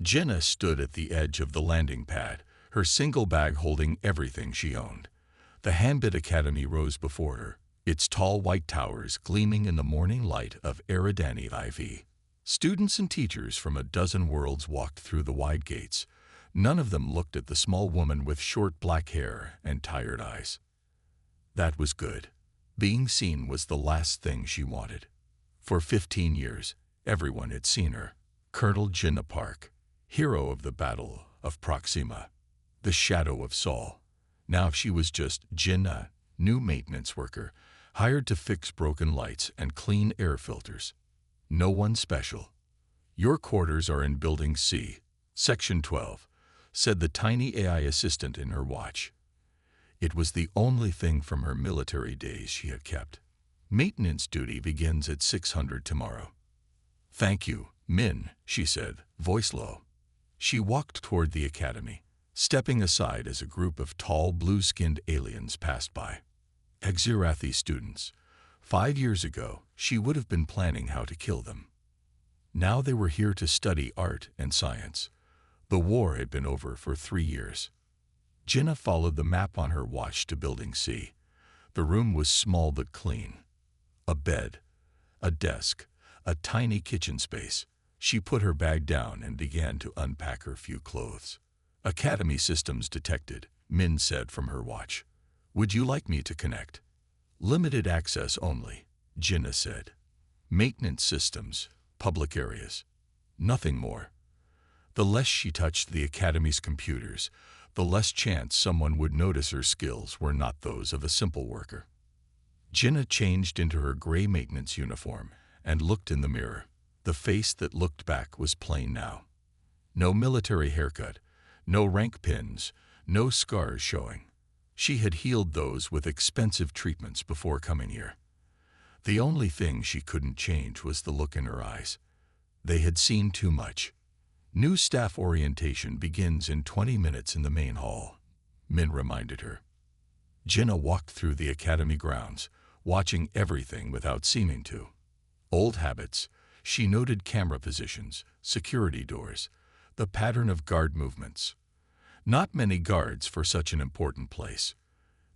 Jenna stood at the edge of the landing pad, her single bag holding everything she owned. The Hambit Academy rose before her, its tall white towers gleaming in the morning light of Eridani IV. Students and teachers from a dozen worlds walked through the wide gates. None of them looked at the small woman with short black hair and tired eyes. That was good. Being seen was the last thing she wanted. For 15 years, everyone had seen her. Colonel Jenna Park, hero of the Battle of Proxima, the shadow of Saul. Now she was just Jenna, new maintenance worker, hired to fix broken lights and clean air filters. No one special. Your quarters are in Building C, Section 12, said the tiny AI assistant in her watch. It was the only thing from her military days she had kept. Maintenance duty begins at 600 tomorrow. Thank you, Min, she said, voice low. She walked toward the academy, stepping aside as a group of tall, blue-skinned aliens passed by. Exirathi students. 5 years ago, she would have been planning how to kill them. Now they were here to study art and science. The war had been over for 3 years. Jenna followed the map on her watch to Building C. The room was small but clean. A bed, a desk, a tiny kitchen space. She put her bag down and began to unpack her few clothes. Academy systems detected, Min said from her watch. Would you like me to connect? Limited access only, Jenna said. Maintenance systems, public areas. Nothing more. The less she touched the Academy's computers, the less chance someone would notice her skills were not those of a simple worker. Jenna changed into her gray maintenance uniform and looked in the mirror. The face that looked back was plain now. No military haircut, no rank pins, no scars showing. She had healed those with expensive treatments before coming here. The only thing she couldn't change was the look in her eyes. They had seen too much. New staff orientation begins in 20 minutes in the main hall, Min reminded her. Jenna walked through the academy grounds, watching everything without seeming to. Old habits, she noted camera positions, security doors, the pattern of guard movements. Not many guards for such an important place.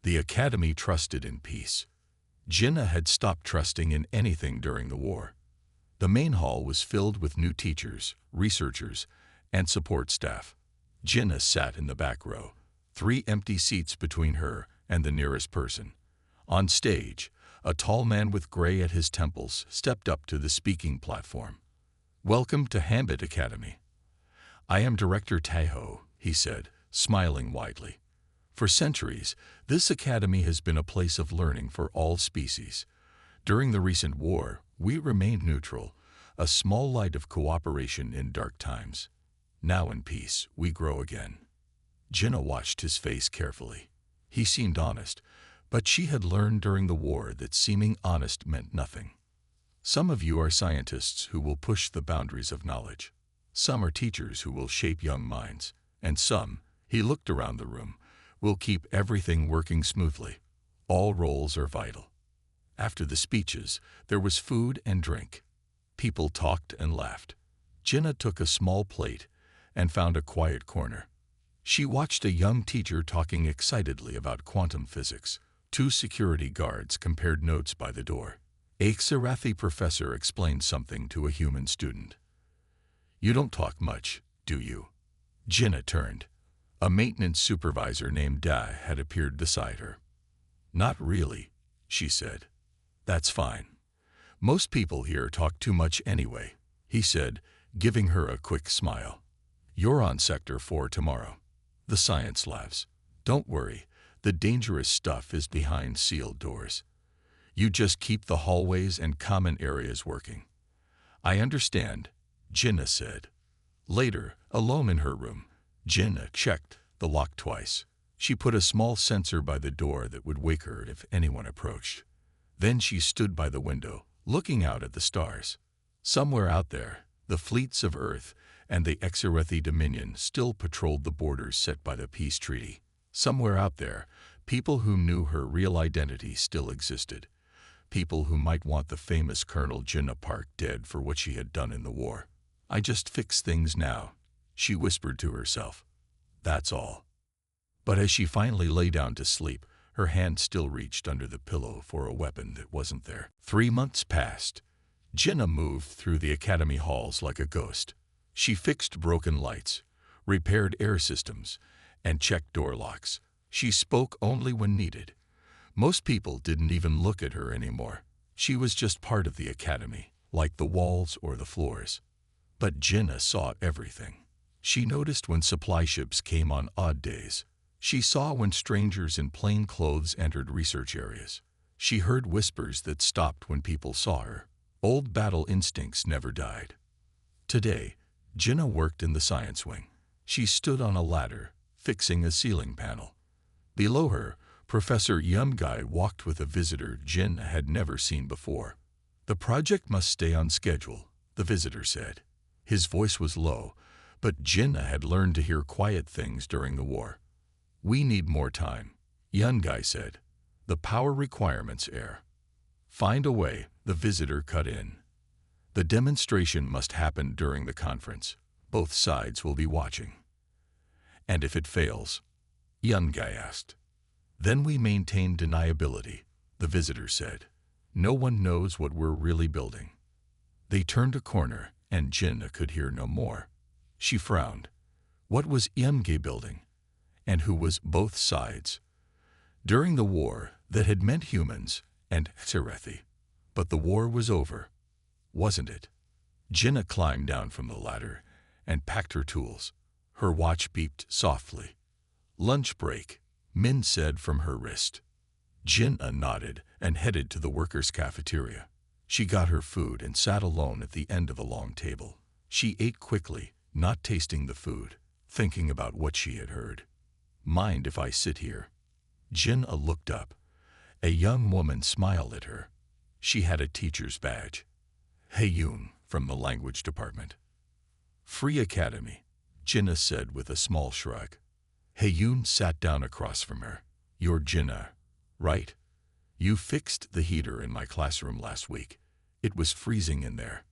The academy trusted in peace. Jenna had stopped trusting in anything during the war. The main hall was filled with new teachers, researchers, and support staff. Jenna sat in the back row, 3 empty seats between her and the nearest person. On stage, a tall man with gray at his temples stepped up to the speaking platform. Welcome to Hambit Academy. I am Director Tahoe, he said, smiling widely. For centuries, this academy has been a place of learning for all species. During the recent war, we remained neutral, a small light of cooperation in dark times. Now in peace, we grow again. Jenna watched his face carefully. He seemed honest, but she had learned during the war that seeming honest meant nothing. Some of you are scientists who will push the boundaries of knowledge. Some are teachers who will shape young minds. And some, he looked around the room, will keep everything working smoothly. All roles are vital. After the speeches, there was food and drink. People talked and laughed. Jenna took a small plate and found a quiet corner. She watched a young teacher talking excitedly about quantum physics. 2 security guards compared notes by the door. A Xerathi professor explained something to a human student. You don't talk much, do you? Jenna turned. A maintenance supervisor named Da had appeared beside her. Not really, she said. That's fine. Most people here talk too much anyway, he said, giving her a quick smile. You're on Sector 4 tomorrow. The science labs. Don't worry, the dangerous stuff is behind sealed doors. You just keep the hallways and common areas working. I understand, Jenna said. Later, alone in her room, Jenna checked the lock twice. She put a small sensor by the door that would wake her if anyone approached. Then she stood by the window, looking out at the stars. Somewhere out there, the fleets of Earth and the Exirathi Dominion still patrolled the borders set by the peace treaty. Somewhere out there, people who knew her real identity still existed. People who might want the famous Colonel Jenna Park dead for what she had done in the war. I just fix things now, she whispered to herself. That's all. But as she finally lay down to sleep, her hand still reached under the pillow for a weapon that wasn't there. 3 months passed. Jinnah moved through the academy halls like a ghost. She fixed broken lights, repaired air systems, and checked door locks. She spoke only when needed. Most people didn't even look at her anymore. She was just part of the academy, like the walls or the floors. But Jinnah saw everything. She noticed when supply ships came on odd days. She saw when strangers in plain clothes entered research areas. She heard whispers that stopped when people saw her. Old battle instincts never died. Today, Jinnah worked in the science wing. She stood on a ladder, fixing a ceiling panel. Below her, Professor Yumgai walked with a visitor Jinnah had never seen before. The project must stay on schedule, the visitor said. His voice was low, but Jinnah had learned to hear quiet things during the war. We need more time, Yumgai said. The power requirements air. Find a way, the visitor cut in. The demonstration must happen during the conference. Both sides will be watching. And if it fails? Yumgai asked. Then we maintain deniability, the visitor said. No one knows what we're really building. They turned a corner, and Jinnah could hear no more. She frowned. What was Yumgai building? And who was both sides? During the war, that had meant humans and Serethi. But the war was over, wasn't it? Jinnah climbed down from the ladder and packed her tools. Her watch beeped softly. Lunch break, Min said from her wrist. Jinnah nodded and headed to the workers' cafeteria. She got her food and sat alone at the end of a long table. She ate quickly, not tasting the food, thinking about what she had heard. Mind if I sit here? Jinnah looked up. A young woman smiled at her. She had a teacher's badge. Hey-Yoon, from the language department. Free Academy, Jinnah said with a small shrug. Hey-Yoon sat down across from her. You're Jinnah, right? You fixed the heater in my classroom last week. It was freezing in there.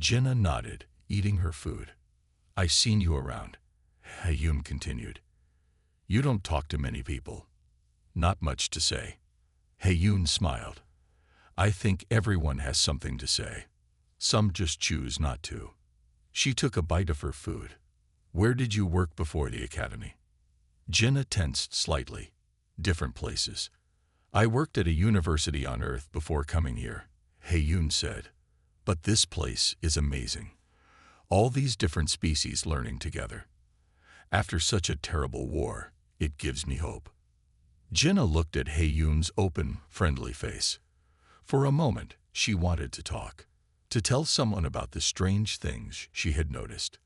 Jinnah nodded, eating her food. I seen you around, Hey-Yoon continued. You don't talk to many people. Not much to say. Hey-Yoon smiled. I think everyone has something to say. Some just choose not to. She took a bite of her food. Where did you work before the academy? Jinnah tensed slightly. Different places. I worked at a university on Earth before coming here, Hey-Yoon said. But this place is amazing. All these different species learning together. After such a terrible war, it gives me hope. Jinnah looked at Hey-Yoon's open, friendly face. For a moment, she wanted to talk, to tell someone about the strange things she had noticed.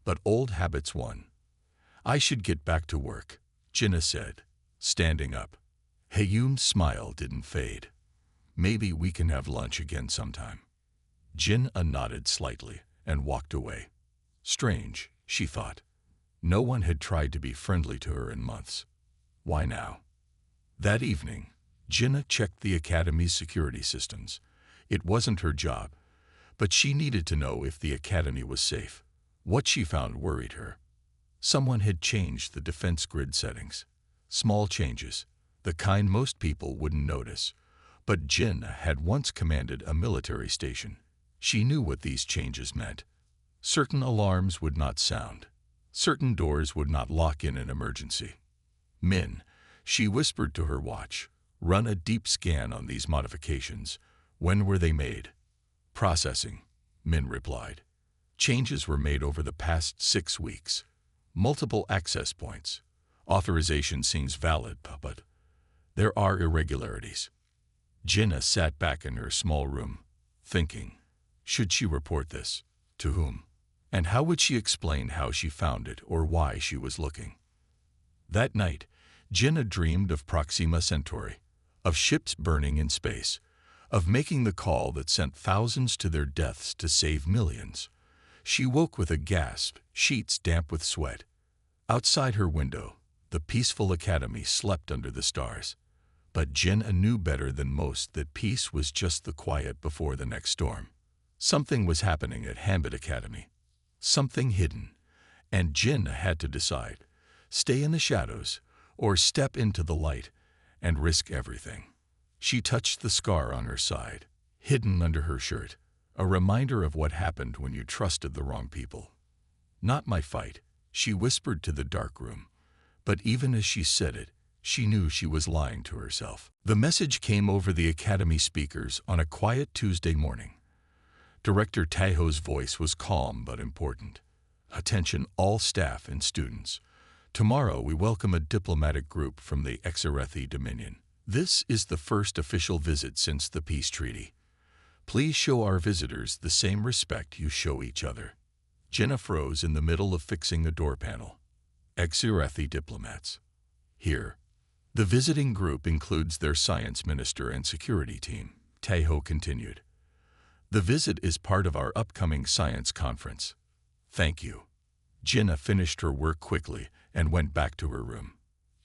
But old habits won. I should get back to work, Jinnah said, standing up. Hey-Yoon's smile didn't fade. Maybe we can have lunch again sometime. Jinnah nodded slightly and walked away. Strange, she thought. No one had tried to be friendly to her in months. Why now? That evening, Jinnah checked the academy's security systems. It wasn't her job, but she needed to know if the academy was safe. What she found worried her. Someone had changed the defense grid settings. Small changes, the kind most people wouldn't notice. But Jinnah had once commanded a military station. She knew what these changes meant. Certain alarms would not sound. Certain doors would not lock in an emergency. Min, she whispered to her watch, run a deep scan on these modifications. When were they made? Processing, Min replied. Changes were made over the past 6 weeks. Multiple access points. Authorization seems valid, but there are irregularities. Jinnah sat back in her small room, thinking, should she report this? To whom? And how would she explain how she found it or why she was looking? That night, Jinnah dreamed of Proxima Centauri, of ships burning in space, of making the call that sent thousands to their deaths to save millions. She woke with a gasp, sheets damp with sweat. Outside her window, the peaceful academy slept under the stars. But Jinnah knew better than most that peace was just the quiet before the next storm. Something was happening at Hambit Academy. Something hidden, And Jin had to decide, stay in the shadows or step into the light and risk everything. She touched the scar on her side, hidden under her shirt, a reminder of what happened when you trusted the wrong people. "Not my fight," she whispered to the dark room, but even as she said it, she knew she was lying to herself. The message came over the Academy speakers on a quiet Tuesday morning. Director Taeho's voice was calm but important. "Attention all staff and students. Tomorrow we welcome a diplomatic group from the Exarethi Dominion. This is the first official visit since the peace treaty. Please show our visitors the same respect you show each other." Jenna froze in the middle of fixing a door panel. Exarethi diplomats. Here. The visiting group includes their science minister and security team, Taeho continued. "The visit is part of our upcoming science conference." "Thank you." Jenna finished her work quickly and went back to her room.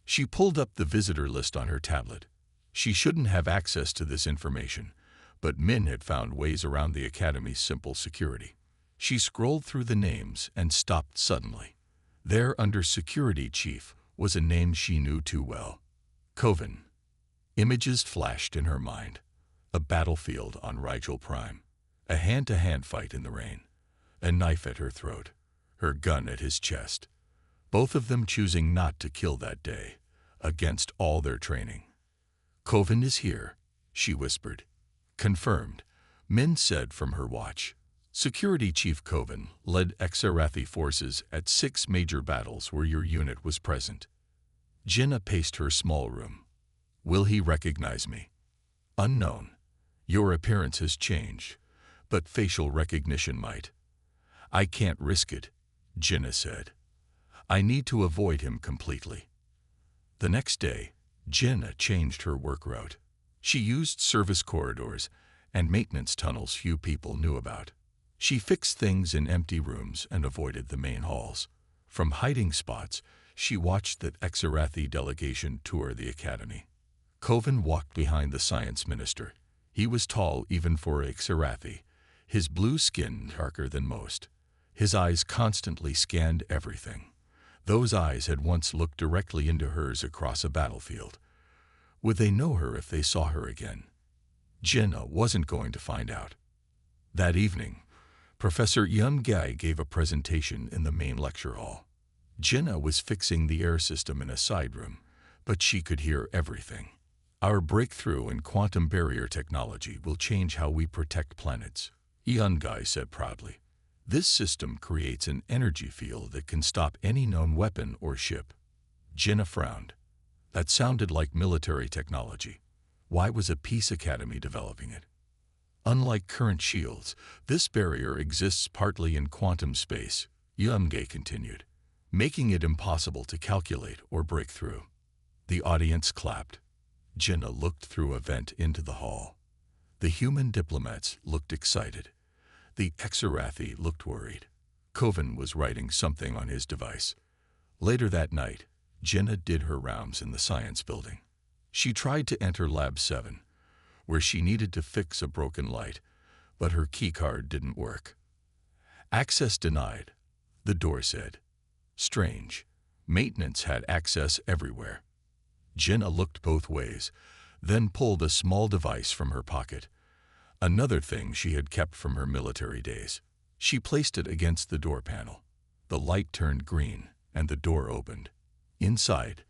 She pulled up the visitor list on her tablet. She shouldn't have access to this information, but Min had found ways around the Academy's simple security. She scrolled through the names and stopped suddenly. There, under Security Chief, was a name she knew too well. Koven. Images flashed in her mind. A battlefield on Rigel Prime. A hand-to-hand fight in the rain. A knife at her throat. Her gun at his chest. Both of them choosing not to kill that day, against all their training. "Koven is here," she whispered. "Confirmed," Min said from her watch. Security Chief Koven led Exarathi forces at 6 major battles where your unit was present. Jinna paced her small room. "Will he recognize me?" "Unknown. Your appearance has changed, but facial recognition might." "I can't risk it," Jinna said. "I need to avoid him completely." The next day, Jinna changed her work route. She used service corridors and maintenance tunnels few people knew about. She fixed things in empty rooms and avoided the main halls. From hiding spots, she watched the Exarathi delegation tour the academy. Koven walked behind the science minister. He was tall even for Exarathi, his blue skin darker than most. His eyes constantly scanned everything. Those eyes had once looked directly into hers across a battlefield. Would they know her if they saw her again? Jinna wasn't going to find out. That evening, Professor Yun Gai gave a presentation in the main lecture hall. Jinna was fixing the air system in a side room, but she could hear everything. "Our breakthrough in quantum barrier technology will change how we protect planets," Yun Gai said proudly. "This system creates an energy field that can stop any known weapon or ship." Jinna frowned. That sounded like military technology. Why was a peace academy developing it? "Unlike current shields, this barrier exists partly in quantum space," Yumge continued, "making it impossible to calculate or break through." The audience clapped. Jinna looked through a vent into the hall. The human diplomats looked excited. The Exarathi looked worried. Koven was writing something on his device. Later that night, Jinna did her rounds in the science building. She tried to enter Lab 7, where she needed to fix a broken light, but her keycard didn't work. "Access denied," the door said. Strange. Maintenance had access everywhere. Jinna looked both ways, then pulled a small device from her pocket. Another thing she had kept from her military days. She placed it against the door panel. The light turned green, and the door opened. Inside,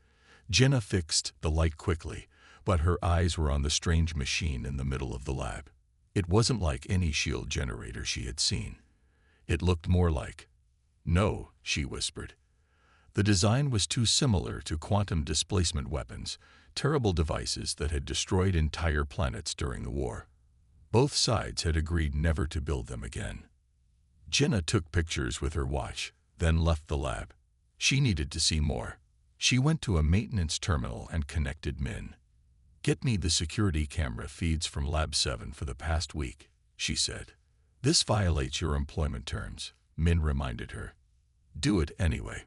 Jinna fixed the light quickly, but her eyes were on the strange machine in the middle of the lab. It wasn't like any shield generator she had seen. It looked more like... "No," she whispered. The design was too similar to quantum displacement weapons, terrible devices that had destroyed entire planets during the war. Both sides had agreed never to build them again. Jinna took pictures with her watch, then left the lab. She needed to see more. She went to a maintenance terminal and connected Min. "Get me the security camera feeds from Lab 7 for the past week," she said. "This violates your employment terms," Min reminded her. "Do it anyway."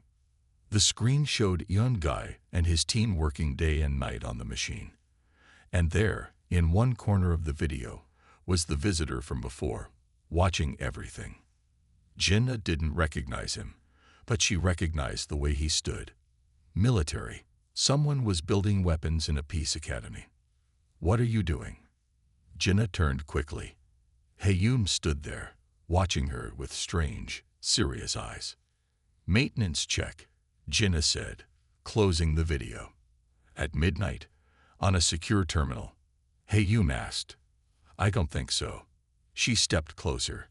The screen showed Yun Gai and his team working day and night on the machine. And there, in one corner of the video, was the visitor from before, watching everything. Jinna didn't recognize him, but she recognized the way he stood. Military. Someone was building weapons in a peace academy. "What are you doing?" Jinnah turned quickly. Hayyun stood there, watching her with strange, serious eyes. "Maintenance check," Jinnah said, closing the video. At midnight, on a secure terminal, Hayyun asked, "I don't think so." She stepped closer.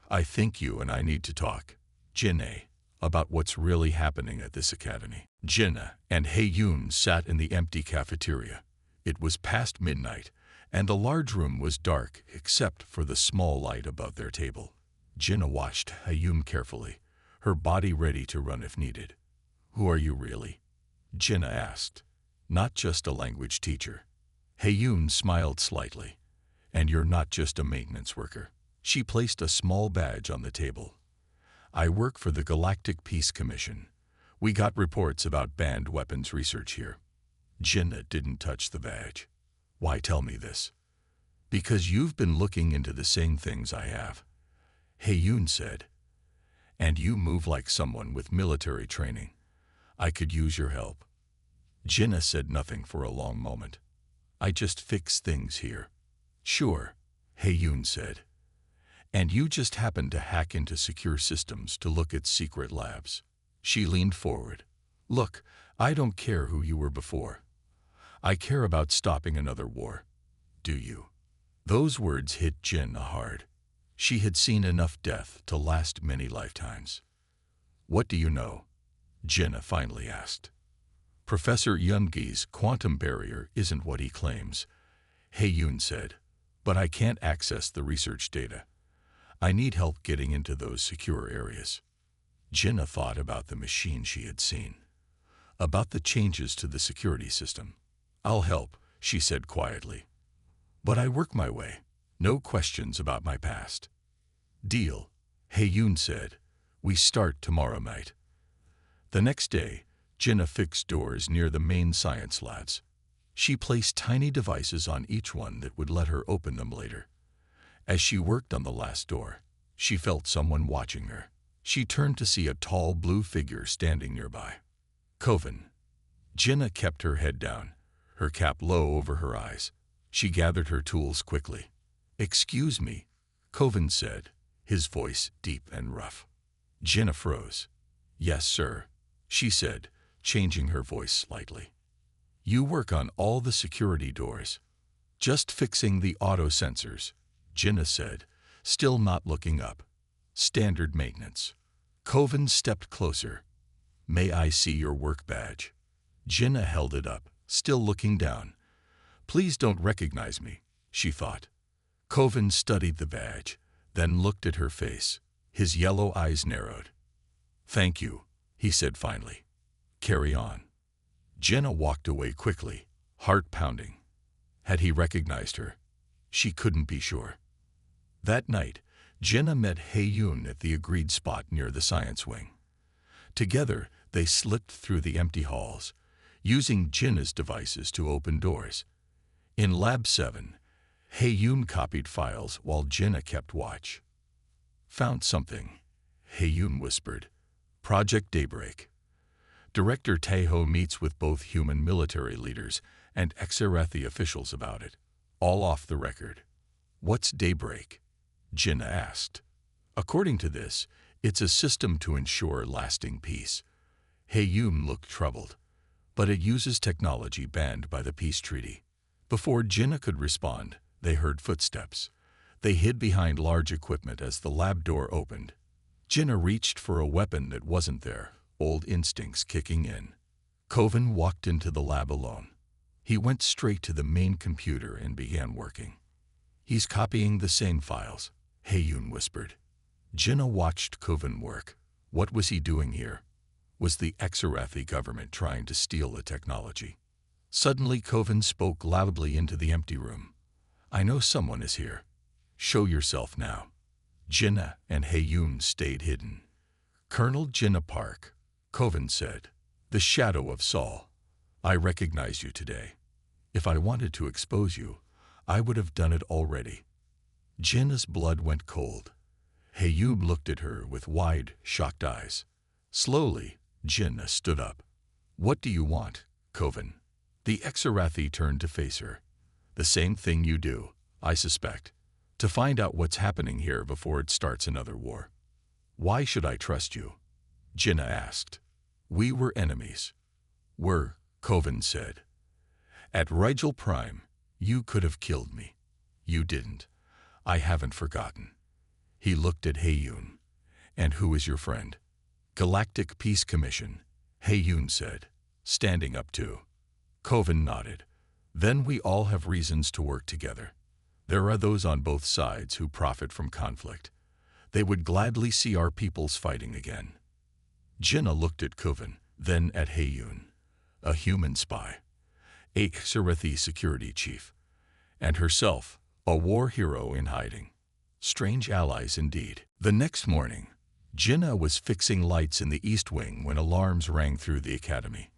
"I think you and I need to talk, Jinnah, about what's really happening at this academy." Jinnah and Hayyun sat in the empty cafeteria. It was past midnight, and the large room was dark except for the small light above their table. Jinnah watched Hayyun carefully, her body ready to run if needed. "Who are you really?" Jinnah asked. "Not just a language teacher." Hayyun smiled slightly. "And you're not just a maintenance worker." She placed a small badge on the table. "I work for the Galactic Peace Commission. We got reports about banned weapons research here." Jinnah didn't touch the badge. "Why tell me this?" "Because you've been looking into the same things I have," Hayyun said. "And you move like someone with military training. I could use your help." Jinnah said nothing for a long moment. "I just fix things here." "Sure," Hayyun said. "And you just happen to hack into secure systems to look at secret labs." She leaned forward. "Look, I don't care who you were before. I care about stopping another war. Do you?" Those words hit Jinnah hard. She had seen enough death to last many lifetimes. "What do you know?" Jinnah finally asked. "Professor Youngi's quantum barrier isn't what he claims," Hayyun said, "but I can't access the research data. I need help getting into those secure areas." Jinnah thought about the machine she had seen, about the changes to the security system. "I'll help," she said quietly. "But I work my way. No questions about my past." "Deal," Hayyun said. "We start tomorrow night." The next day, Jinnah fixed doors near the main science labs. She placed tiny devices on each one that would let her open them later. As she worked on the last door, she felt someone watching her. She turned to see a tall blue figure standing nearby. "Coven." Jinnah kept her head down, her cap low over her eyes. She gathered her tools quickly. "Excuse me," Coven said, his voice deep and rough. Jinnah froze. "Yes, sir," she said, changing her voice slightly. "You work on all the security doors." "Just fixing the auto sensors," Jinnah said, still not looking up. "Standard maintenance." Coven stepped closer. "May I see your work badge?" Jinnah held it up, still looking down. "Please don't recognize me," she thought. Coven studied the badge, then looked at her face. His yellow eyes narrowed. "Thank you," he said finally. "Carry on." Jinnah walked away quickly, heart pounding. Had he recognized her? She couldn't be sure. That night, Jinnah met Hayyun at the agreed spot near the science wing. Together, they slipped through the empty halls, using Jinnah's devices to open doors. In Lab 7, Hayyun copied files while Jinnah kept watch. "Found something," Hayyun whispered. "Project Daybreak. Director Taeho meets with both human military leaders and Exarathi officials about it. All off the record." "What's Daybreak?" Jinnah asked. "According to this, it's a system to ensure lasting peace." Hayyun looked troubled. "But it uses technology banned by the peace treaty." Before Jinnah could respond, they heard footsteps. They hid behind large equipment as the lab door opened. Jinnah reached for a weapon that wasn't there, old instincts kicking in. Coven walked into the lab alone. He went straight to the main computer and began working. "He's copying the same files," Hayyun whispered. Jinnah watched Coven work. What was he doing here? Was the Exarathi government trying to steal the technology? Suddenly Coven spoke loudly into the empty room. "I know someone is here. Show yourself now." Jinnah and Hayyun stayed hidden. "Colonel Jinnah Park," Coven said, "the shadow of Saul. I recognize you today. If I wanted to expose you, I would have done it already." Jinnah's blood went cold. Hayyun looked at her with wide, shocked eyes. Slowly, Jinnah stood up. "What do you want, Kovan?" The Exarathi turned to face her. "The same thing you do, I suspect. To find out what's happening here before it starts another war." "Why should I trust you?" Jinnah asked. "We were enemies." "Were," Kovan said. "At Rigel Prime, you could have killed me. You didn't. I haven't forgotten." He looked at Heyoon. "And who is your friend?" "Galactic Peace Commission," Heyoon said, standing up too. Kovan nodded. "Then we all have reasons to work together. There are those on both sides who profit from conflict. They would gladly see our peoples fighting again." Jinnah looked at Kovan, then at Heyoon. A human spy, a Exarathi security chief, and herself, a war hero in hiding. Strange allies indeed. The next morning, Jinnah was fixing lights in the East Wing when alarms rang through the academy.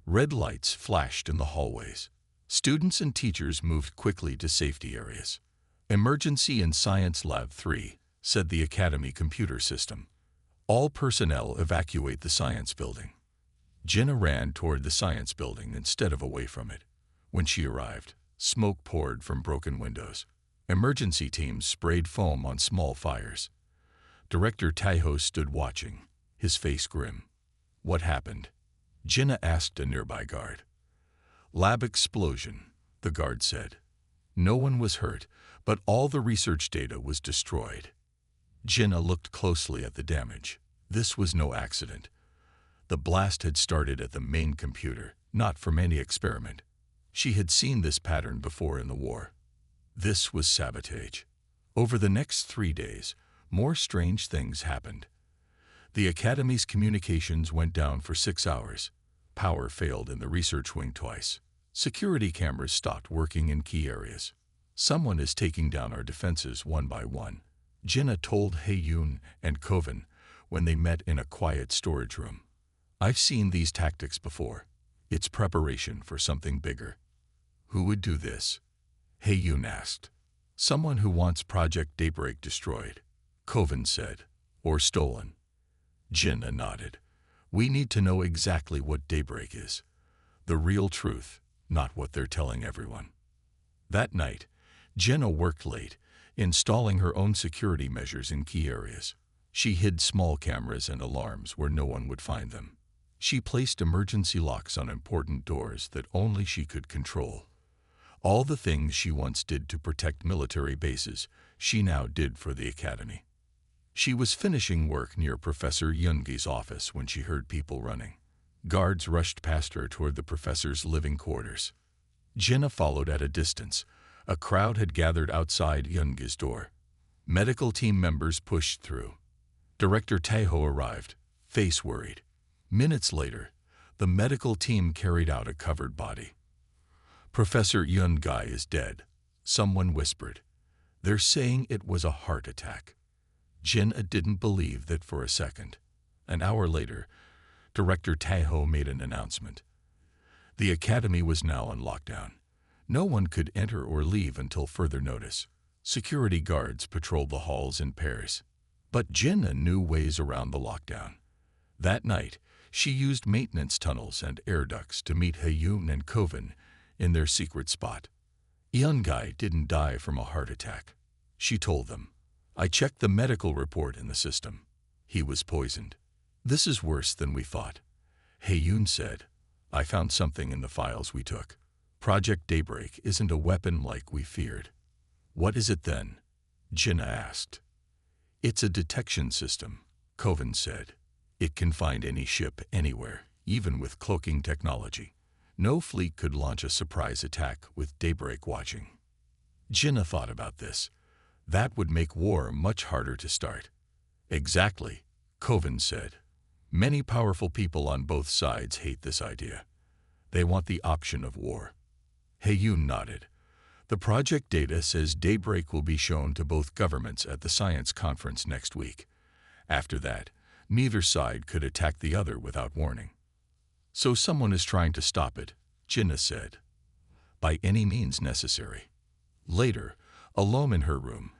Red lights flashed in the hallways. Students and teachers moved quickly to safety areas. "Emergency in Science Lab 3, said the academy computer system. "All personnel evacuate the science building." Jinnah ran toward the science building instead of away from it. When she arrived, smoke poured from broken windows. Emergency teams sprayed foam on small fires. Director Tahoe stood watching, his face grim. "What happened?" Jinnah asked a nearby guard. "Lab explosion," the guard said. "No one was hurt, but all the research data was destroyed." Jinnah looked closely at the damage. This was no accident. The blast had started at the main computer, not from any experiment. She had seen this pattern before in the war. This was sabotage. Over the next 3 days, more strange things happened. The Academy's communications went down for 6 hours. Power failed in the research wing twice. Security cameras stopped working in key areas. "Someone is taking down our defenses one by one," Jinnah told Heyoon and Kovan when they met in a quiet storage room. "I've seen these tactics before. It's preparation for something bigger." "Who would do this?" Heyoon asked. "Someone who wants Project Daybreak destroyed," Kovan said, "or stolen." Jinnah nodded. "We need to know exactly what Daybreak is. The real truth, not what they're telling everyone." That night, Jinnah worked late, installing her own security measures in key areas. She hid small cameras and alarms where no one would find them. She placed emergency locks on important doors that only she could control. All the things she once did to protect military bases, she now did for the academy. She was finishing work near Professor Yoongi's office when she heard people running. Guards rushed past her toward the professor's living quarters. Jinnah followed at a distance. A crowd had gathered outside Yoongi's door. Medical team members pushed through. Director Tahoe arrived, face worried. Minutes later, the medical team carried out a covered body. "Professor Yoongi is dead," someone whispered. "They're saying it was a heart attack." Jinnah didn't believe that for a second. An hour later, Director Tahoe made an announcement. The academy was now on lockdown. No one could enter or leave until further notice. Security guards patrolled the halls in pairs. But Jinnah knew ways around the lockdown. That night, she used maintenance tunnels and air ducts to meet Heyoon and Kovan in their secret spot. Yoongi didn't die from a heart attack. She told them, "I checked the medical report in the system. He was poisoned." "This is worse than we thought," Heyoon said. "I found something in the files we took. Project Daybreak isn't a weapon like we feared." "What is it then?" Jinnah asked. "It's a detection system," Kovan said. "It can find any ship anywhere, even with cloaking technology. No fleet could launch a surprise attack with Daybreak watching." Jinnah thought about this. That would make war much harder to start. "Exactly," Kovan said. "Many powerful people on both sides hate this idea. They want the option of war." Heyoon nodded. "The project data says Daybreak will be shown to both governments at the science conference next week. After that, neither side could attack the other without warning." "So someone is trying to stop it," Jinnah said. "By any means necessary." Later, alone in her room,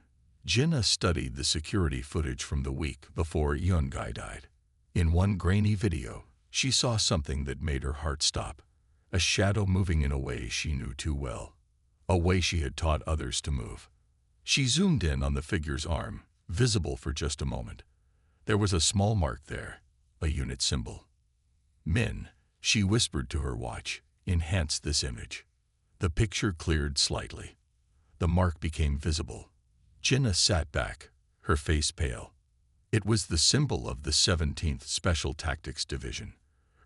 Jinnah studied the security footage from the week before Yoongi died. In one grainy video, she saw something that made her heart stop. A shadow moving in a way she knew too well. A way she had taught others to move. She zoomed in on the figure's arm, visible for just a moment. There was a small mark there, a unit symbol. Min, she whispered to her watch, enhance this image. The picture cleared slightly. The mark became visible. Jinna sat back, her face pale. It was the symbol of the 17th Special Tactics Division,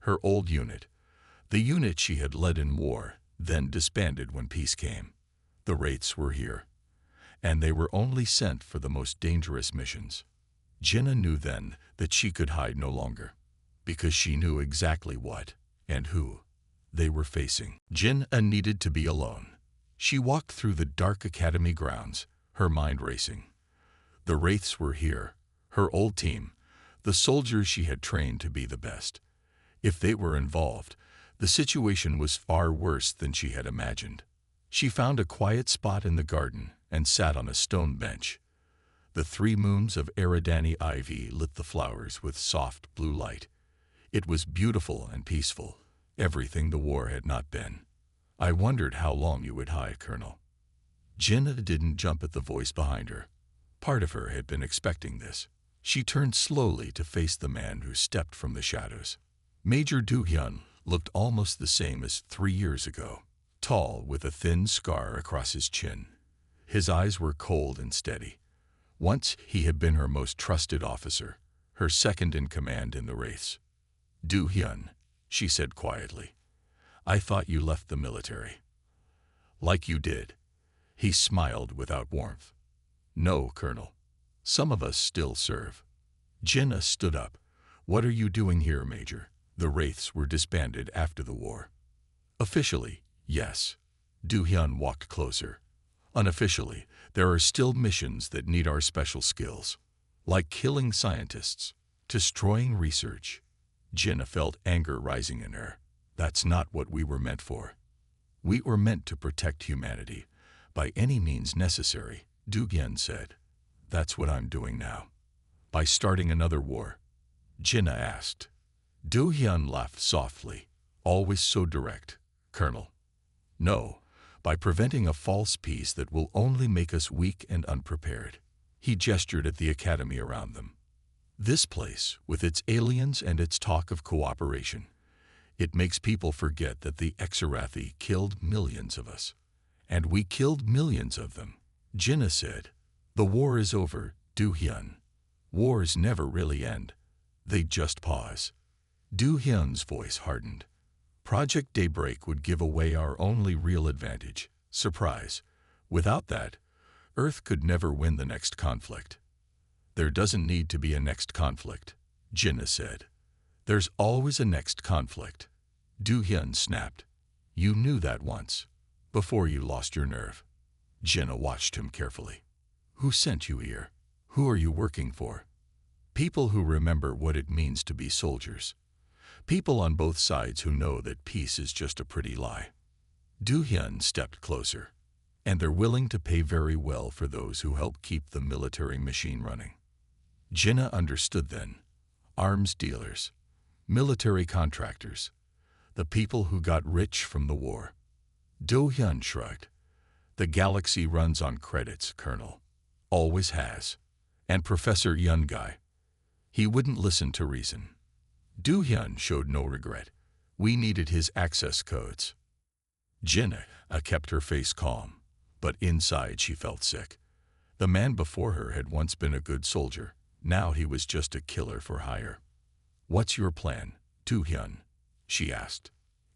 her old unit, the unit she had led in war, then disbanded when peace came. The Wraiths were here, and they were only sent for the most dangerous missions. Jinna knew then that she could hide no longer, because she knew exactly what and who they were facing. Jinna needed to be alone. She walked through the dark academy grounds, her mind racing. The Wraiths were here, her old team, the soldiers she had trained to be the best. If they were involved, the situation was far worse than she had imagined. She found a quiet spot in the garden and sat on a stone bench. The 3 moons of Eridani ivy lit the flowers with soft blue light. It was beautiful and peaceful, everything the war had not been. I wondered how long you would hide, Colonel. Jinna didn't jump at the voice behind her. Part of her had been expecting this. She turned slowly to face the man who stepped from the shadows. Major Do-hyun looked almost the same as 3 years ago, tall with a thin scar across his chin. His eyes were cold and steady. Once he had been her most trusted officer, her second in command in the Wraiths. Do-hyun, she said quietly, I thought you left the military. Like you did. He smiled without warmth. No, Colonel. Some of us still serve. Jinna stood up. What are you doing here, Major? The Wraiths were disbanded after the war. Officially, yes. Do-hyun walked closer. Unofficially, there are still missions that need our special skills, like killing scientists, destroying research. Jinna felt anger rising in her. That's not what we were meant for. We were meant to protect humanity, by any means necessary, Do-hyun said. That's what I'm doing now. By starting another war? Jinna asked. Do-hyun laughed softly, always so direct. Colonel. No, by preventing a false peace that will only make us weak and unprepared. He gestured at the academy around them. This place, with its aliens and its talk of cooperation, it makes people forget that the Exarathi killed millions of us. And we killed millions of them. Jinna said, the war is over, Do-hyun. Wars never really end. They just pause. Do-hyun's voice hardened. Project Daybreak would give away our only real advantage, surprise. Without that, Earth could never win the next conflict. There doesn't need to be a next conflict, Jinna said. There's always a next conflict. Do-hyun snapped. You knew that once, before you lost your nerve. Jinna watched him carefully. Who sent you here? Who are you working for? People who remember what it means to be soldiers. People on both sides who know that peace is just a pretty lie. Do-hyun stepped closer. And they're willing to pay very well for those who help keep the military machine running. Jinna understood then. Arms dealers, military contractors, the people who got rich from the war. Do-hyun shrugged. The galaxy runs on credits, Colonel. Always has. And Professor Yun-gai. He wouldn't listen to reason. Do-hyun showed no regret. We needed his access codes. Jinna kept her face calm, but inside she felt sick. The man before her had once been a good soldier. Now he was just a killer for hire. What's your plan, Do-hyun? She asked.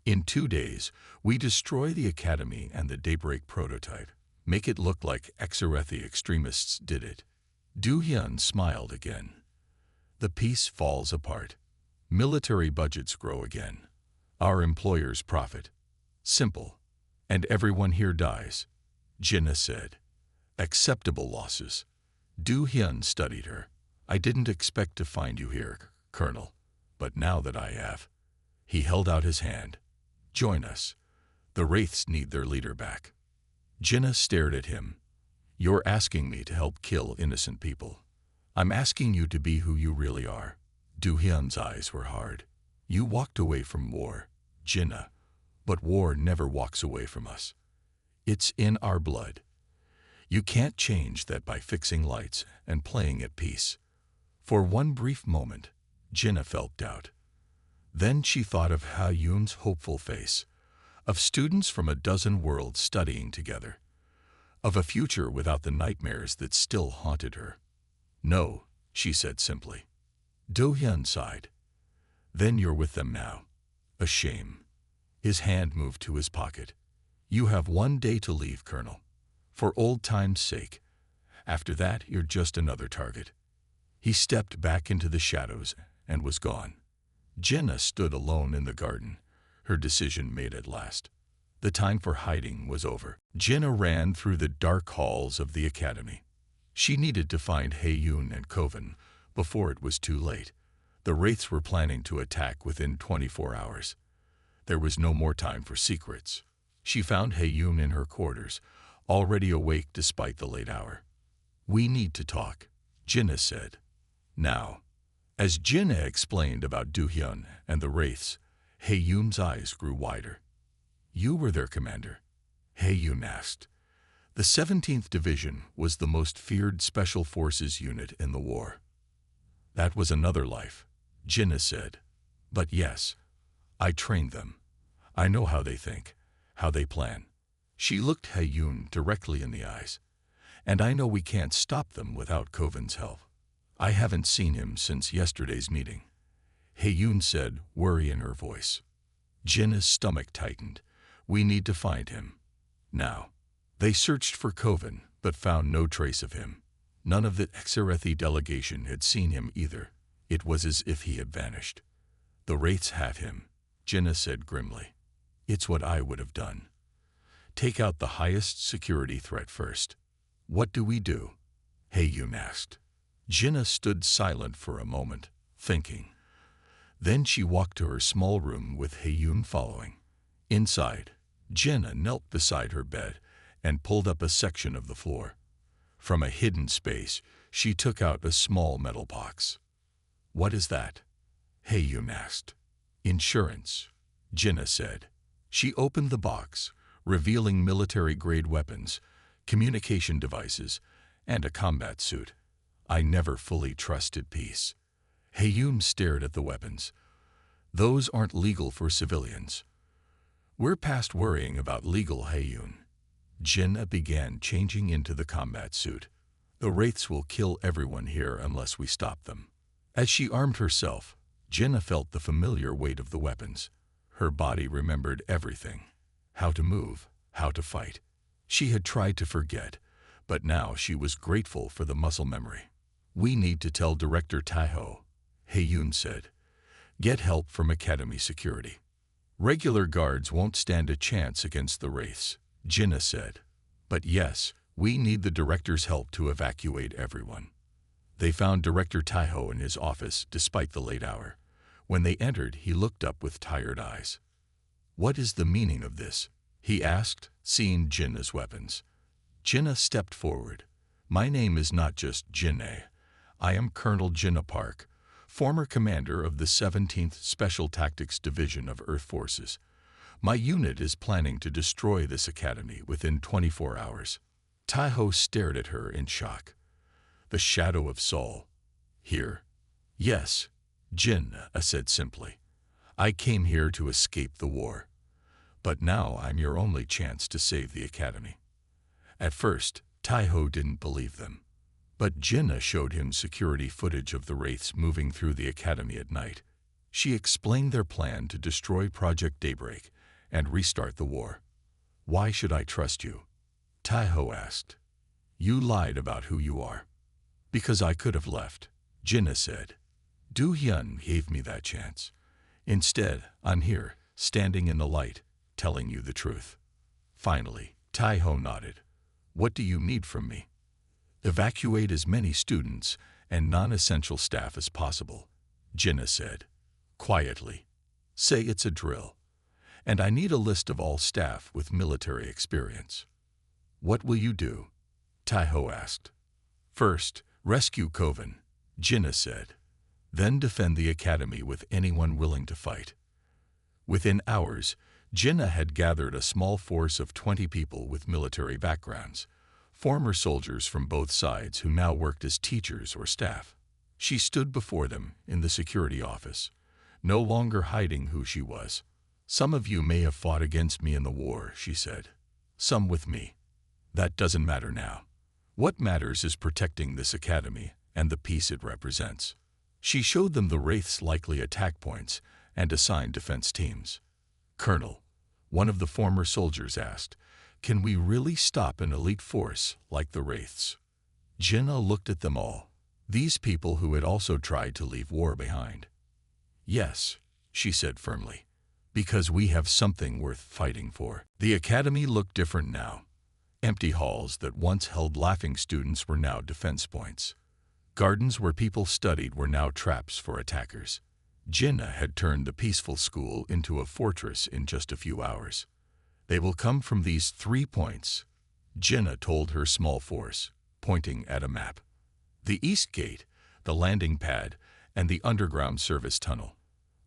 In 2 days, we destroy the academy and the Daybreak prototype. Make it look like Exarathi extremists did it. Do-hyun smiled again. The peace falls apart. Military budgets grow again. Our employers profit. Simple. And everyone here dies, Jinna said. Acceptable losses. Do-hyun studied her. I didn't expect to find you here, Colonel, but now that I have. He held out his hand. Join us. The Wraiths need their leader back. Jinna stared at him. You're asking me to help kill innocent people. I'm asking you to be who you really are. Do-hyun's eyes were hard. You walked away from war, Jinna, but war never walks away from us. It's in our blood. You can't change that by fixing lights and playing at peace. For one brief moment, Jinna felt doubt. Then she thought of Ha-yoon's hopeful face, of students from a dozen worlds studying together, of a future without the nightmares that still haunted her. No, she said simply. Do-hyun sighed. Then you're with them now. A shame. His hand moved to his pocket. You have 1 day to leave, Colonel. For old time's sake. After that, you're just another target. He stepped back into the shadows and was gone. Jinna stood alone in the garden, her decision made at last. The time for hiding was over. Jinna ran through the dark halls of the academy. She needed to find Ha-yoon and Kovan before it was too late. The Wraiths were planning to attack within 24 hours. There was no more time for secrets. She found Ha-yoon in her quarters, already awake despite the late hour. We need to talk, Jinna said. Now, as Jinna explained about Do-hyun and the Wraiths, Ha-yoon's eyes grew wider. You were their commander? Ha-yoon asked. The 17th Division was the most feared special forces unit in the war. That was another life, Jinna said. But yes, I trained them. I know how they think, how they plan. She looked Ha-yoon directly in the eyes. And I know we can't stop them without Kovan's help. I haven't seen him since yesterday's meeting, Ha-yoon said, worry in her voice. Jinna's stomach tightened. We need to find him. Now. They searched for Kovan, but found no trace of him. None of the Xerathi delegation had seen him either. It was as if he had vanished. The Wraiths have him, Jinna said grimly. It's what I would have done. Take out the highest security threat first. What do we do? Ha-yoon asked. Jinna stood silent for a moment, thinking. Then she walked to her small room with Ha-yoon following. Inside, Jinna knelt beside her bed and pulled up a section of the floor. From a hidden space, she took out a small metal box. What is that? Ha-yoon asked. Insurance, Jinna said. She opened the box, revealing military-grade weapons, communication devices, and a combat suit. I never fully trusted peace. Ha-yoon stared at the weapons. Those aren't legal for civilians. We're past worrying about legal, Ha-yoon. Jinna began changing into the combat suit. The Wraiths will kill everyone here unless we stop them. As she armed herself, Jinna felt the familiar weight of the weapons. Her body remembered everything. How to move, how to fight. She had tried to forget, but now she was grateful for the muscle memory. We need to tell Director Taeho, Ha-yoon said. Get help from Academy Security. Regular guards won't stand a chance against the Wraiths, Jinna said. But yes, we need the director's help to evacuate everyone. They found Director Taeho in his office despite the late hour. When they entered, he looked up with tired eyes. What is the meaning of this? He asked, seeing Jinna's weapons. Jinna stepped forward. My name is not just Jinna. I am Colonel Jinna Park, former commander of the 17th Special Tactics Division of Earth Forces. My unit is planning to destroy this academy within 24 hours. Taeho stared at her in shock. The shadow of Saul. Here? Yes, Jinna said simply. I came here to escape the war. But now I'm your only chance to save the academy. At first, Taeho didn't believe them. But Jinna showed him security footage of the Wraiths moving through the academy at night. She explained their plan to destroy Project Daybreak and restart the war. Why should I trust you? Taeho asked. You lied about who you are. Because I could have left, Jinna said. Do-hyun gave me that chance. Instead, I'm here, standing in the light, telling you the truth. Finally, Taeho nodded. What do you need from me? Evacuate as many students and non-essential staff as possible, Jinna said. Quietly. Say it's a drill. And I need a list of all staff with military experience. What will you do? Taeho asked. First, rescue Kovan, Jinna said. Then defend the academy with anyone willing to fight. Within hours, Jinnah had gathered a small force of 20 people with military backgrounds, former soldiers from both sides who now worked as teachers or staff. She stood before them in the security office, no longer hiding who she was. "Some of you may have fought against me in the war," she said. "Some with me. That doesn't matter now. What matters is protecting this academy and the peace it represents." She showed them the Wraith's likely attack points and assigned defense teams. "Colonel," one of the former soldiers asked, "can we really stop an elite force like the Wraiths?" Jinnah looked at them all, these people who had also tried to leave war behind. "Yes," she said firmly, "because we have something worth fighting for." The academy looked different now. Empty halls that once held laughing students were now defense points. Gardens where people studied were now traps for attackers. Jinnah had turned the peaceful school into a fortress in just a few hours. "They will come from these 3 points," Jinnah told her small force, pointing at a map. "The East Gate, the landing pad, and the underground service tunnel.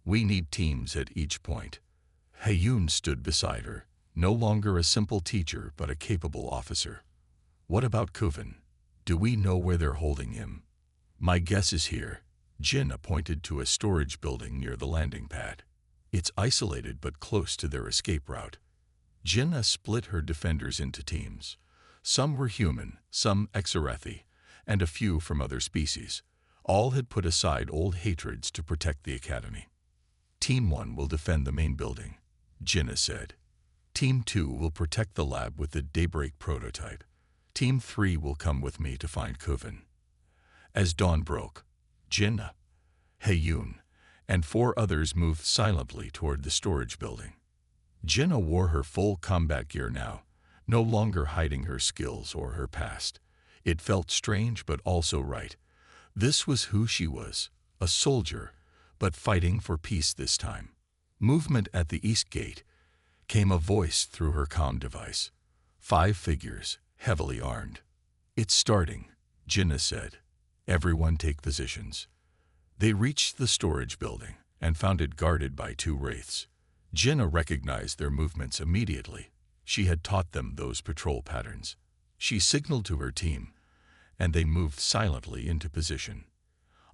We need teams at each point." Hayun stood beside her, no longer a simple teacher but a capable officer. "What about Kuvan? Do we know where they're holding him?" "My guess is here." Jinnah pointed to a storage building near the landing pad. "It's isolated but close to their escape route." Jinnah split her defenders into teams. Some were human, some Exorethi, and a few from other species. All had put aside old hatreds to protect the academy. "Team 1 will defend the main building," Jinnah said. "Team 2 will protect the lab with the Daybreak prototype. Team 3 will come with me to find Kuvan." As dawn broke, Jinnah, Hayun, and 4 others moved silently toward the storage building. Jinnah wore her full combat gear now, no longer hiding her skills or her past. It felt strange but also right. This was who she was, a soldier, but fighting for peace this time. Movement at the East Gate. Came a voice through her comm device. 5 figures, heavily armed. "It's starting," Jinnah said. "Everyone take positions." They reached the storage building and found it guarded by 2 Wraiths. Jinnah recognized their movements immediately. She had taught them those patrol patterns. She signaled to her team, and they moved silently into position.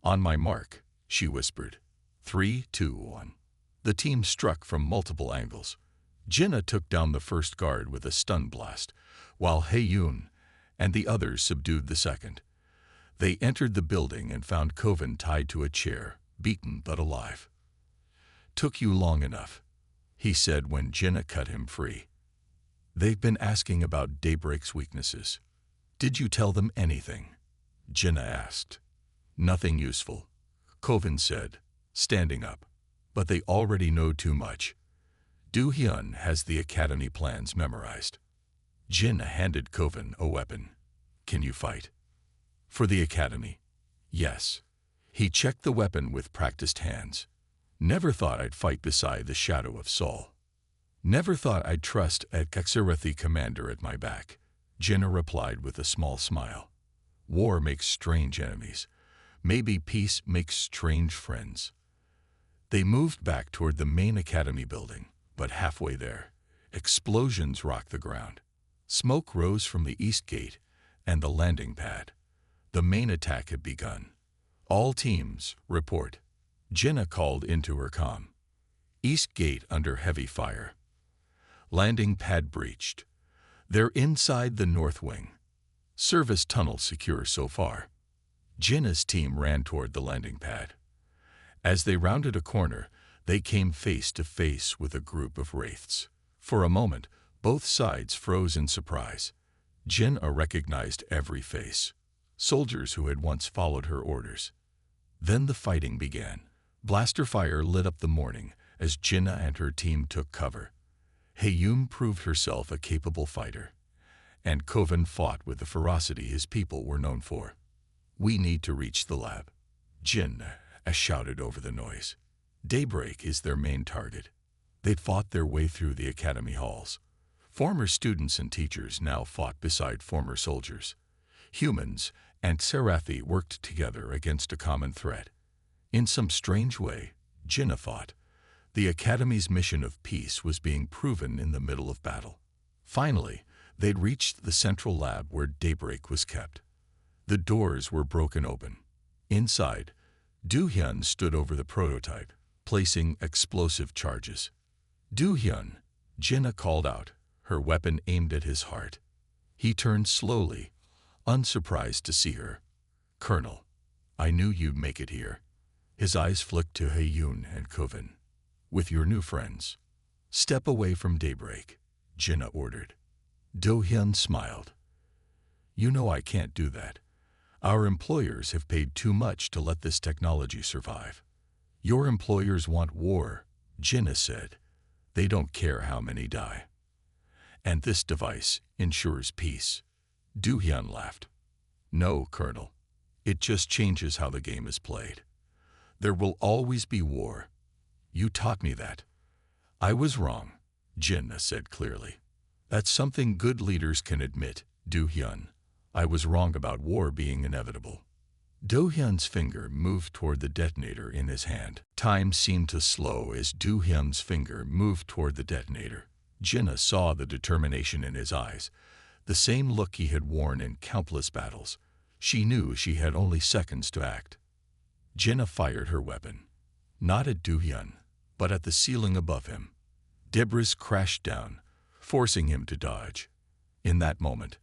"On my mark," she whispered. 3, 2, 1. The team struck from multiple angles. Jinnah took down the first guard with a stun blast, while Hayun and the others subdued the second. They entered the building and found Kuvan tied to a chair, beaten but alive. "Took you long enough," he said when Jinnah cut him free. "They've been asking about Daybreak's weaknesses. Did you tell them anything?" Jinnah asked. "Nothing useful," Kuvan said, standing up. "But they already know too much. Do-hyun has the academy plans memorized." Jinnah handed Kuvan a weapon. "Can you fight?" "For the academy?" "Yes." He checked the weapon with practiced hands. "Never thought I'd fight beside the shadow of Saul. Never thought I'd trust a Exorethi commander at my back," Jinnah replied with a small smile. "War makes strange enemies. Maybe peace makes strange friends." They moved back toward the main academy building, but halfway there, explosions rocked the ground. Smoke rose from the East Gate and the landing pad. The main attack had begun. "All teams, report," Jinnah called into her comm. "East Gate under heavy fire. Landing pad breached. They're inside the north wing. Service tunnel secure so far." Jinnah's team ran toward the landing pad. As they rounded a corner, they came face to face with a group of Wraiths. For a moment, both sides froze in surprise. Jinnah recognized every face. Soldiers who had once followed her orders. Then the fighting began. Blaster fire lit up the morning as Jinnah and her team took cover. Hayum proved herself a capable fighter, and Kuvan fought with the ferocity his people were known for. "We need to reach the lab," Jinnah shouted over the noise. "Daybreak is their main target." They'd fought their way through the academy halls. Former students and teachers now fought beside former soldiers. Humans and Serathi worked together against a common threat. In some strange way, Jinnah thought, the Academy's mission of peace was being proven in the middle of battle. Finally, they'd reached the central lab where Daybreak was kept. The doors were broken open. Inside, Do-hyun stood over the prototype, placing explosive charges. Do-hyun, Jinnah called out, her weapon aimed at his heart. He turned slowly, unsurprised to see her. "Colonel, I knew you'd make it here." His eyes flicked to Hae-yoon and Kovin. "With your new friends. Step away from Daybreak," Jinnah ordered. Do-hyun smiled. "You know I can't do that. Our employers have paid too much to let this technology survive." "Your employers want war," Jinnah said. "They don't care how many die. And this device ensures peace." Do-hyun laughed. "No, Colonel. It just changes how the game is played. There will always be war. You taught me that." "I was wrong," Jinnah said clearly. "That's something good leaders can admit, Do-hyun. I was wrong about war being inevitable." Do-hyun's finger moved toward the detonator in his hand. Time seemed to slow as Do-hyun's finger moved toward the detonator. Jinnah saw the determination in his eyes, the same look he had worn in countless battles. She knew she had only seconds to act. Jinnah fired her weapon, not at Do-hyun, but at the ceiling above him. Debris crashed down, forcing him to dodge. In that moment,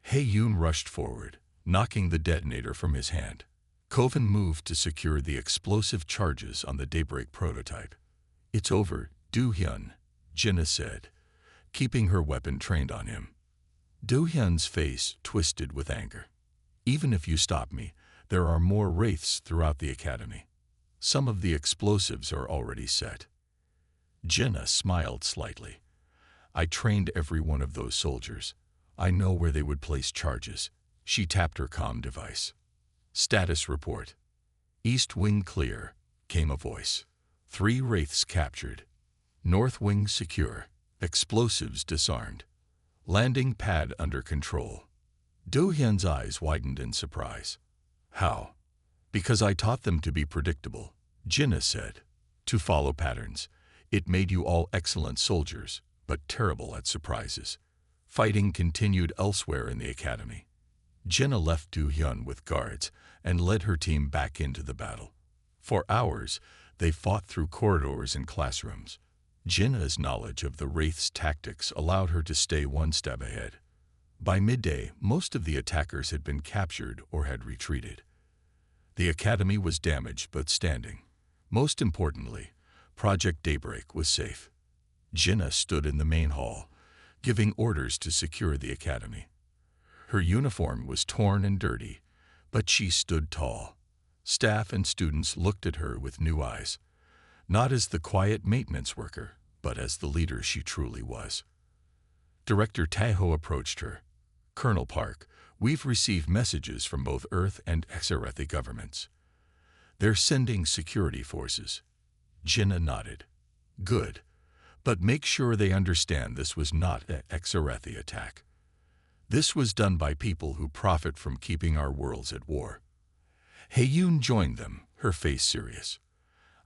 Hae-yoon rushed forward, knocking the detonator from his hand. Kovin moved to secure the explosive charges on the Daybreak prototype. "It's over, Do-hyun," Jinnah said, keeping her weapon trained on him. Do-hyun's face twisted with anger. "Even if you stop me, there are more wraiths throughout the Academy. Some of the explosives are already set." Jinnah smiled slightly. "I trained every one of those soldiers. I know where they would place charges." She tapped her comm device. "Status report." "East wing clear," came a voice. 3 wraiths captured. "North wing secure. Explosives disarmed. Landing pad under control." Do-hyun's eyes widened in surprise. "How?" "Because I taught them to be predictable," Jinnah said. "To follow patterns. It made you all excellent soldiers, but terrible at surprises." Fighting continued elsewhere in the Academy. Jinnah left Do-hyun with guards and led her team back into the battle. For hours, they fought through corridors and classrooms. Jinnah's knowledge of the Wraith's tactics allowed her to stay one step ahead. By midday, most of the attackers had been captured or had retreated. The Academy was damaged but standing. Most importantly, Project Daybreak was safe. Jinnah stood in the main hall, giving orders to secure the Academy. Her uniform was torn and dirty, but she stood tall. Staff and students looked at her with new eyes, not as the quiet maintenance worker, but as the leader she truly was. Director Taeho approached her. "Colonel Park, we've received messages from both Earth and Exarethi governments. They're sending security forces." Jinnah nodded. "Good, but make sure they understand this was not an Exarethi attack. This was done by people who profit from keeping our worlds at war." Hae-yoon joined them, her face serious.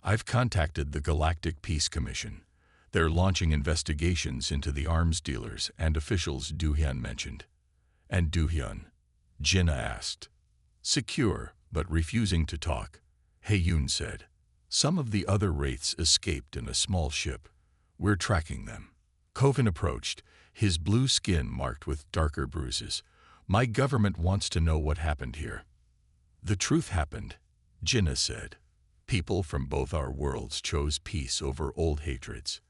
"I've contacted the Galactic Peace Commission. They're launching investigations into the arms dealers and officials Do-hyun mentioned." "And Do-hyun?" Jinnah asked. "Secure, but refusing to talk," Hae-yoon said. "Some of the other wraiths escaped in a small ship. We're tracking them." Kovin approached, his blue skin marked with darker bruises. "My government wants to know what happened here." "The truth happened," Jinnah said. "People from both our worlds chose peace over old hatreds."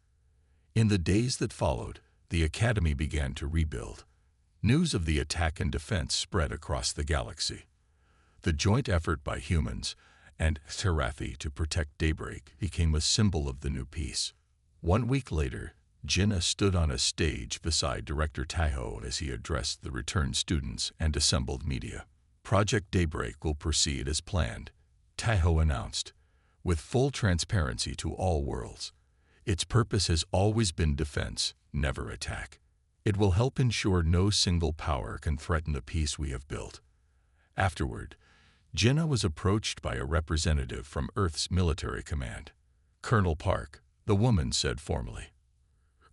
In the days that followed, the Academy began to rebuild. News of the attack and defense spread across the galaxy. The joint effort by humans and Exarethi to protect Daybreak became a symbol of the new peace. 1 week later, Jinnah stood on a stage beside Director Taeho as he addressed the returned students and assembled media. "Project Daybreak will proceed as planned," Taeho announced, "with full transparency to all worlds. Its purpose has always been defense, never attack. It will help ensure no single power can threaten the peace we have built." Afterward, Jinnah was approached by a representative from Earth's military command. "Colonel Park," the woman said formally.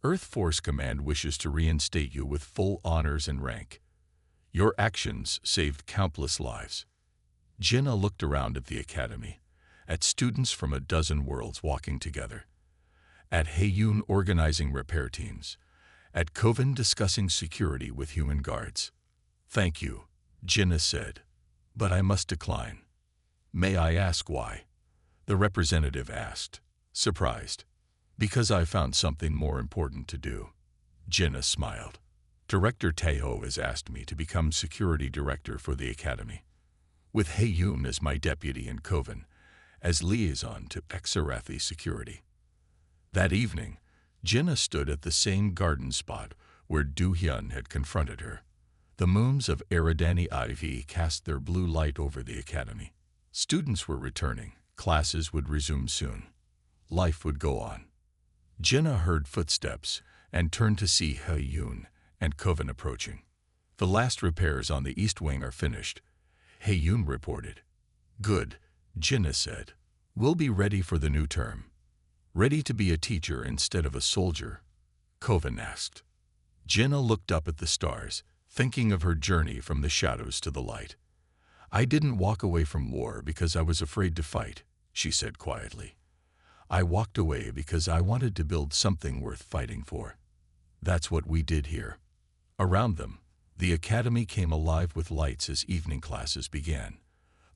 "Earth Force Command wishes to reinstate you with full honors and rank. Your actions saved countless lives." Jinnah looked around at the academy, at students from a dozen worlds walking together, at Heyoon organizing repair teams, at Coven discussing security with human guards. "Thank you," Jinnah said, "but I must decline." "May I ask why?" the representative asked, surprised. "Because I found something more important to do." Jinnah smiled. "Director Taeho has asked me to become security director for the academy, with Heyoon as my deputy in Coven, as liaison to Exarathi security." That evening, Jinnah stood at the same garden spot where Do-hyun had confronted her. The moons of Eridani IV cast their blue light over the academy. Students were returning, classes would resume soon. Life would go on. Jinnah heard footsteps and turned to see Heyoon and Coven approaching. "The last repairs on the east wing are finished," Heyoon reported. "Good," Jinnah said. "We'll be ready for the new term." "Ready to be a teacher instead of a soldier?" Coven asked. Jinnah looked up at the stars, thinking of her journey from the shadows to the light. "I didn't walk away from war because I was afraid to fight," she said quietly. "I walked away because I wanted to build something worth fighting for." That's what we did here. Around them, the academy came alive with lights as evening classes began.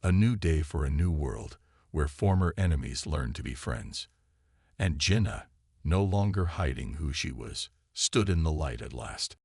A new day for a new world, where former enemies learned to be friends. And Jinnah, no longer hiding who she was, stood in the light at last.